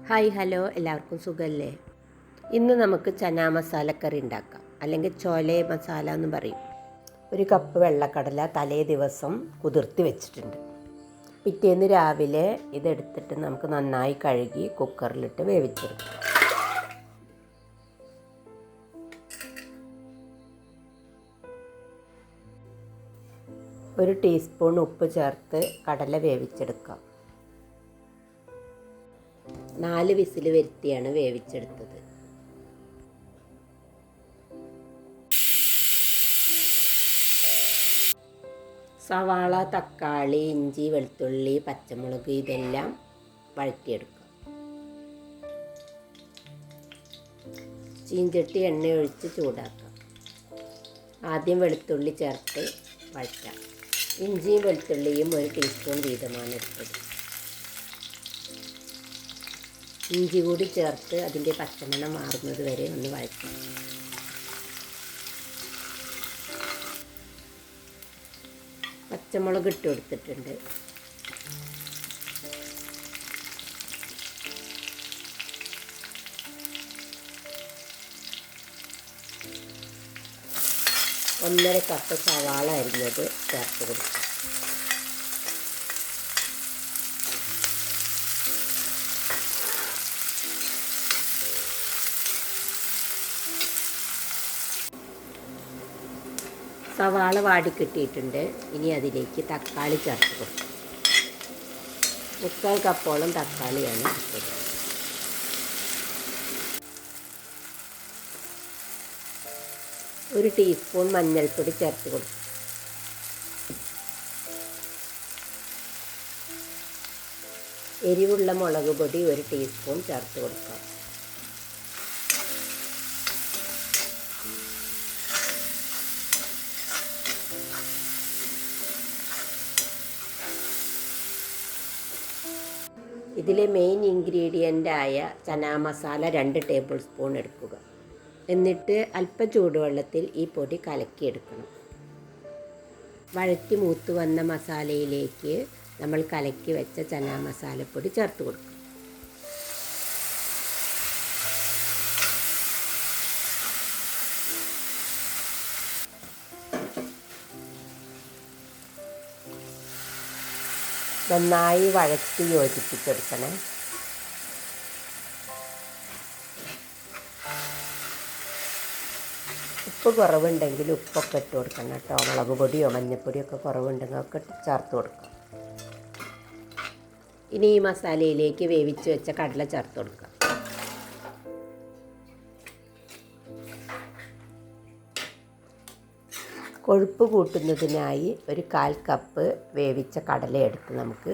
Hi hello എല്ലാവർക്കും സുഖമല്ലേ? ഇന്ന് നമുക്ക് ചനാ മസാലക്കറി ഉണ്ടാക്കാം, അല്ലെങ്കിൽ ചോലെ മസാല എന്ന് പറയും. ഒരു കപ്പ് വെള്ളക്കടല തലേ ദിവസം കുതിർത്തി വെച്ചിട്ടുണ്ട്. പിറ്റേന്ന് രാവിലെ ഇതെടുത്തിട്ട് നമുക്ക് നന്നായി കഴുകി കുക്കറിലിട്ട് വേവിച്ചെടുക്കാം. ഒരു ടീസ്പൂൺ ഉപ്പ് ചേർത്ത് കടല വേവിച്ചെടുക്കാം. 4 വിസിൽ വരുത്തിയാണ് വേവിച്ചെടുത്തത്. സവാള, തക്കാളി, ഇഞ്ചി, വെളുത്തുള്ളി, പച്ചമുളക് ഇതെല്ലാം വഴറ്റിയെടുക്കാം. ചീഞ്ചട്ടി എണ്ണ ഒഴിച്ച് ചൂടാക്കാം. ആദ്യം വെളുത്തുള്ളി ചേർത്ത് വഴറ്റാം. ഇഞ്ചിയും വെളുത്തുള്ളിയും 1 ടീസ്പൂൺ വീതമാണ് എടുത്തത്. ഇഞ്ചി കൂടി ചേർത്ത് അതിൻ്റെ പച്ചമണം മാറുന്നത് വരെ ഒന്ന് വഴറ്റാം. പച്ചമുളക് ഇട്ട് കൊടുത്തിട്ടുണ്ട്. ഒന്നര കപ്പ് സവാള അരിഞ്ഞത് ചേർത്ത് കൊടുക്കാം. സവാള വാടിക്കിട്ടിയിട്ടുണ്ട്. ഇനി അതിലേക്ക് തക്കാളി ചേർത്ത് കൊടുക്കും. 3/4 കപ്പോളം തക്കാളിയാണ് ഇട്ടത്. ഒരു ടീസ്പൂൺ മഞ്ഞൾപ്പൊടി ചേർത്ത് കൊടുക്കും. എരിവുള്ള മുളക് പൊടി 1 ടീസ്പൂൺ ചേർത്ത് കൊടുക്കാം. ഇതിലെ മെയിൻ ഇൻഗ്രീഡിയൻ്റായ ചനാ മസാല 2 ടേബിൾ സ്പൂൺ എടുക്കുക. എന്നിട്ട് അല്പം ചൂടുവെള്ളത്തിൽ ഈ പൊടി കലക്കിയെടുക്കണം. വഴറ്റി മൂത്ത് വന്ന മസാലയിലേക്ക് നമ്മൾ കലക്കി വെച്ച ചനാ മസാലപ്പൊടി ചേർത്ത് കൊടുക്കും. നന്നായി വഴറ്റി യോജിപ്പിച്ചെടുക്കണം. ഉപ്പ് കുറവുണ്ടെങ്കിൽ ഉപ്പൊക്കെ ഇട്ട് കൊടുക്കണം കേട്ടോ. മുളക് പൊടിയോ മഞ്ഞൾപ്പൊടിയോ ഒക്കെ കുറവുണ്ടെങ്കിൽ ഒക്കെ ചേർത്ത് കൊടുക്കാം. ഇനി ഈ മസാലയിലേക്ക് വേവിച്ച് വെച്ച കടല ചേർത്ത് കൊടുക്കാം. കൊഴുപ്പ് കൂട്ടുന്നതിനായി 1/4 കപ്പ് വേവിച്ച കടല എടുത്ത് നമുക്ക്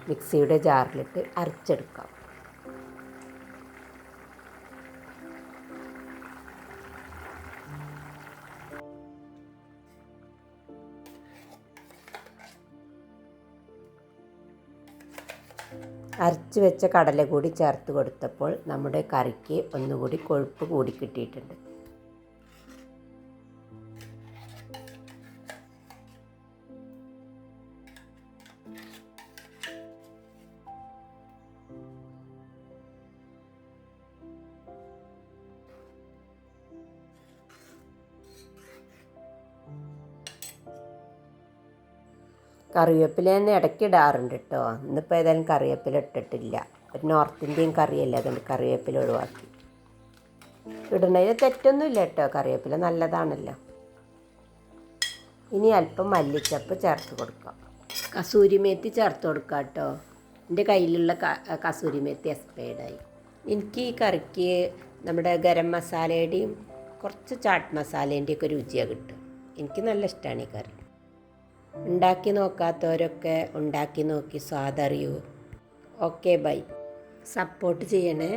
മിക്സിയുടെ ജാറിലിട്ട് അരച്ചെടുക്കാം. അരച്ച് വെച്ച കടല കൂടി ചേർത്ത് കൊടുത്തപ്പോൾ നമ്മുടെ കറിക്ക് ഒന്നുകൂടി കൊഴുപ്പ് കൂടി കിട്ടിയിട്ടുണ്ട്. കറിവേപ്പില തന്നെ ഇടയ്ക്ക് ഇടാറുണ്ട് കേട്ടോ. ഇന്നിപ്പോൾ ഏതായാലും കറിവേപ്പില ഇട്ടിട്ടില്ല. ഒരു നോർത്ത് ഇന്ത്യൻ കറിയല്ലേ, അതുകൊണ്ട് കറിവേപ്പില ഒഴിവാക്കി. ഇടുന്നതിന് തെറ്റൊന്നുമില്ല കേട്ടോ, കറിവേപ്പില നല്ലതാണല്ലോ. ഇനി അല്പം മല്ലിച്ചപ്പ് ചേർത്ത് കൊടുക്കാം. കസൂരിമേത്തി ചേർത്ത് കൊടുക്കാം കേട്ടോ. എൻ്റെ കയ്യിലുള്ള കസൂരിമേത്തി എക്സ്പയർഡായി. എനിക്ക് ഈ കറിക്ക് നമ്മുടെ ഗരം മസാലയുടെയും കുറച്ച് ചാട്ട് മസാലേൻ്റെയൊക്കെ രുചിയാണ് കിട്ടുക. എനിക്ക് നല്ല ഇഷ്ടമാണ് ഈ കറി. ഉണ്ടാക്കി നോക്കാത്തവരൊക്കെ ഉണ്ടാക്കി നോക്കി സ്വാദറിയൂ. Okay bye. സപ്പോർട്ട് ചെയ്യണേ.